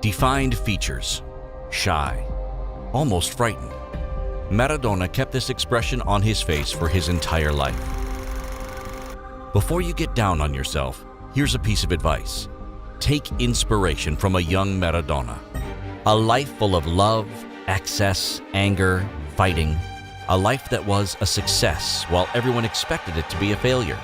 Defined features, shy, almost frightened. Maradona kept this expression on his face for his entire life. Before you get down on yourself, here's a piece of advice. Take inspiration from a young Maradona. A life full of love, excess, anger, fighting. A life that was a success while everyone expected it to be a failure.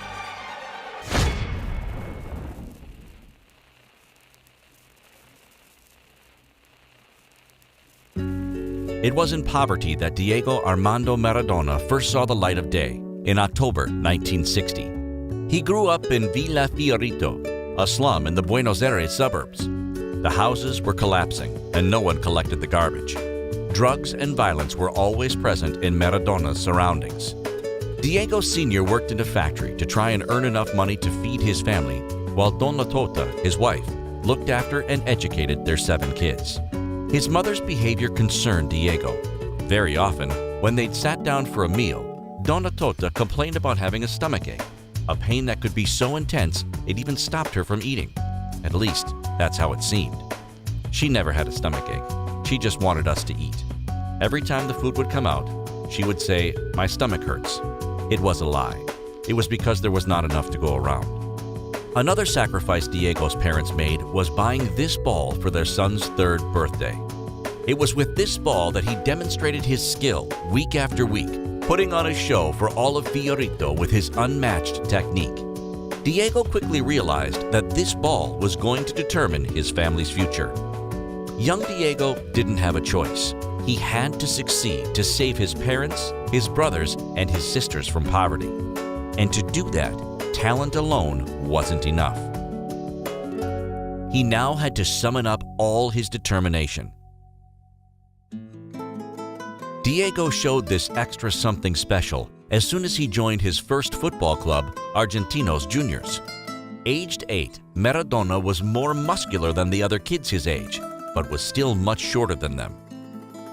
It was in poverty that Diego Armando Maradona first saw the light of day in October 1960. He grew up in Villa Fiorito, a slum in the Buenos Aires suburbs. The houses were collapsing and no one collected the garbage. Drugs and violence were always present in Maradona's surroundings. Diego Sr. worked in a factory to try and earn enough money to feed his family, while Donna Tota, his wife, looked after and educated their 7 kids. His mother's behavior concerned Diego. Very often, when they'd sat down for a meal, Donna Tota complained about having a stomachache, a pain that could be so intense it even stopped her from eating. At least, that's how it seemed. She never had a stomachache. She just wanted us to eat. Every time the food would come out, she would say, "My stomach hurts." It was a lie. It was because there was not enough to go around. Another sacrifice Diego's parents made was buying this ball for their son's 3rd birthday. It was with this ball that he demonstrated his skill week after week, putting on a show for all of Fiorito with his unmatched technique. Diego quickly realized that this ball was going to determine his family's future. Young Diego didn't have a choice. He had to succeed to save his parents, his brothers, and his sisters from poverty. And to do that, talent alone wasn't enough. He now had to summon up all his determination. Diego showed this extra something special as soon as he joined his first football club, Argentinos Juniors. Aged 8, Maradona was more muscular than the other kids his age, but was still much shorter than them.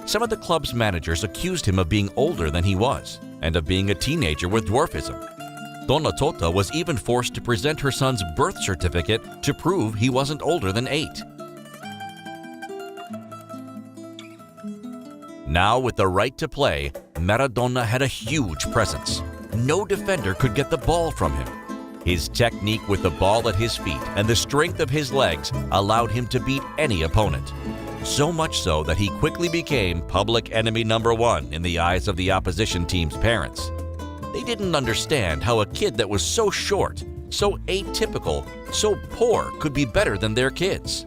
Some of the club's managers accused him of being older than he was and of being a teenager with dwarfism. Donna Tota was even forced to present her son's birth certificate to prove he wasn't older than 8. Now, with the right to play, Maradona had a huge presence. No defender could get the ball from him. His technique with the ball at his feet and the strength of his legs allowed him to beat any opponent. So much so that he quickly became public enemy number 1 in the eyes of the opposition team's parents. They didn't understand how a kid that was so short, so atypical, so poor could be better than their kids.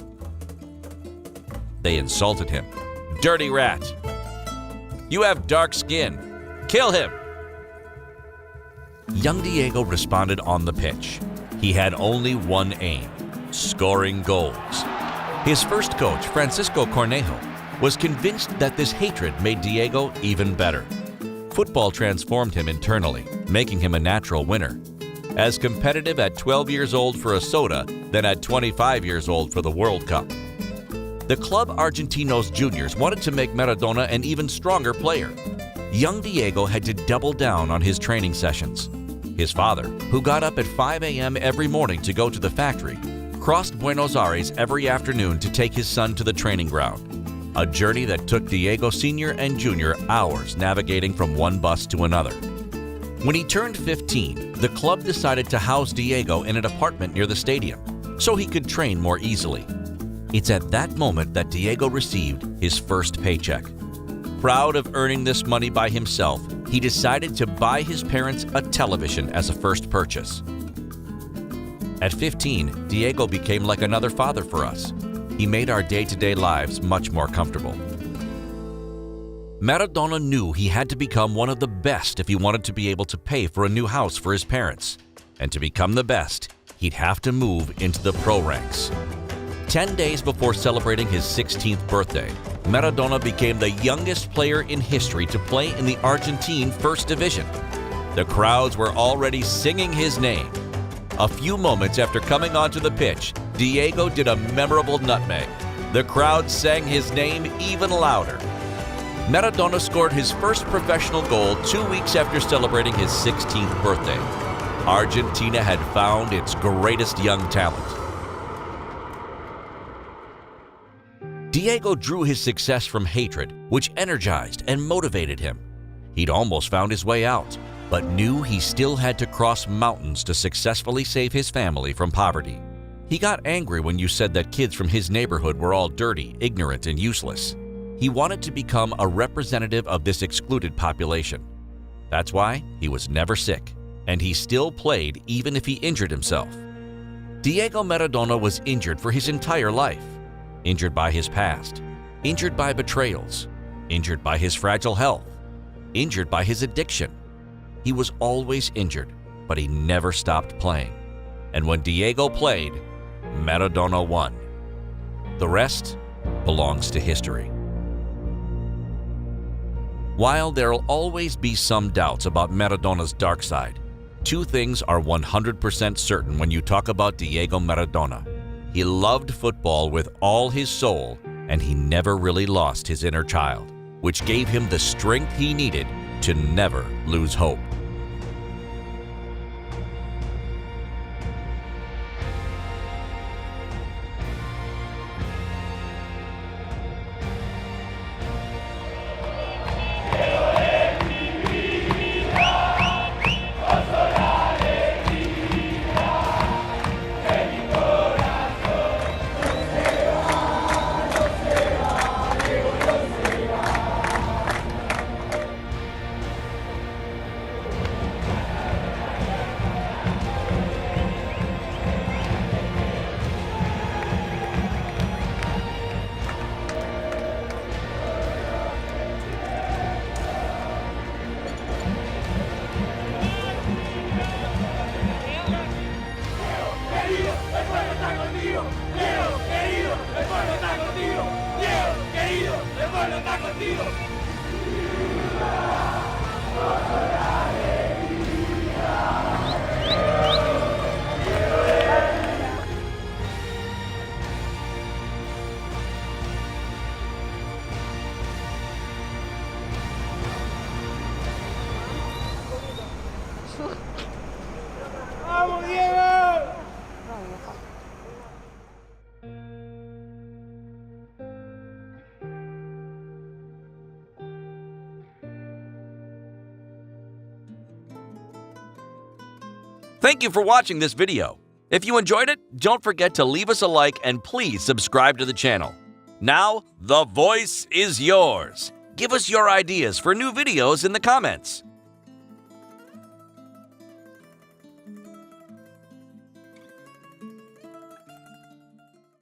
They insulted him. "Dirty rat! You have dark skin! Kill him!" Young Diego responded on the pitch. He had only one aim: scoring goals. His first coach, Francisco Cornejo, was convinced that this hatred made Diego even better. Football transformed him internally, making him a natural winner. As competitive at 12 years old for a soda than at 25 years old for the World Cup. The club Argentinos Juniors wanted to make Maradona an even stronger player. Young Diego had to double down on his training sessions. His father, who got up at 5 a.m. every morning to go to the factory, crossed Buenos Aires every afternoon to take his son to the training ground. A journey that took Diego Sr. and Jr. hours navigating from one bus to another. When he turned 15, the club decided to house Diego in an apartment near the stadium so he could train more easily. It's at that moment that Diego received his first paycheck. Proud of earning this money by himself, he decided to buy his parents a television as a first purchase. At 15, Diego became like another father for us. He made our day-to-day lives much more comfortable. Maradona knew he had to become one of the best if he wanted to be able to pay for a new house for his parents. And to become the best, he'd have to move into the pro ranks. 10 days before celebrating his 16th birthday, Maradona became the youngest player in history to play in the Argentine First Division. The crowds were already singing his name. A few moments after coming onto the pitch, Diego did a memorable nutmeg. The crowd sang his name even louder. Maradona scored his first professional goal 2 weeks after celebrating his 16th birthday. Argentina had found its greatest young talent. Diego drew his success from hatred, which energized and motivated him. He'd almost found his way out, but knew he still had to cross mountains to successfully save his family from poverty. He got angry when you said that kids from his neighborhood were all dirty, ignorant, and useless. He wanted to become a representative of this excluded population. That's why he was never sick, and he still played even if he injured himself. Diego Maradona was injured for his entire life. Injured by his past, injured by betrayals, injured by his fragile health, injured by his addiction. He was always injured, but he never stopped playing. And when Diego played, Maradona won. The rest belongs to history. While there'll always be some doubts about Maradona's dark side, two things are 100% certain when you talk about Diego Maradona. He loved football with all his soul, and he never really lost his inner child, which gave him the strength he needed to never lose hope. ¡Vamos, Diego! Thank you for watching this video. If you enjoyed it, don't forget to leave us a like and please subscribe to the channel. Now, the voice is yours. Give us your ideas for new videos in the comments.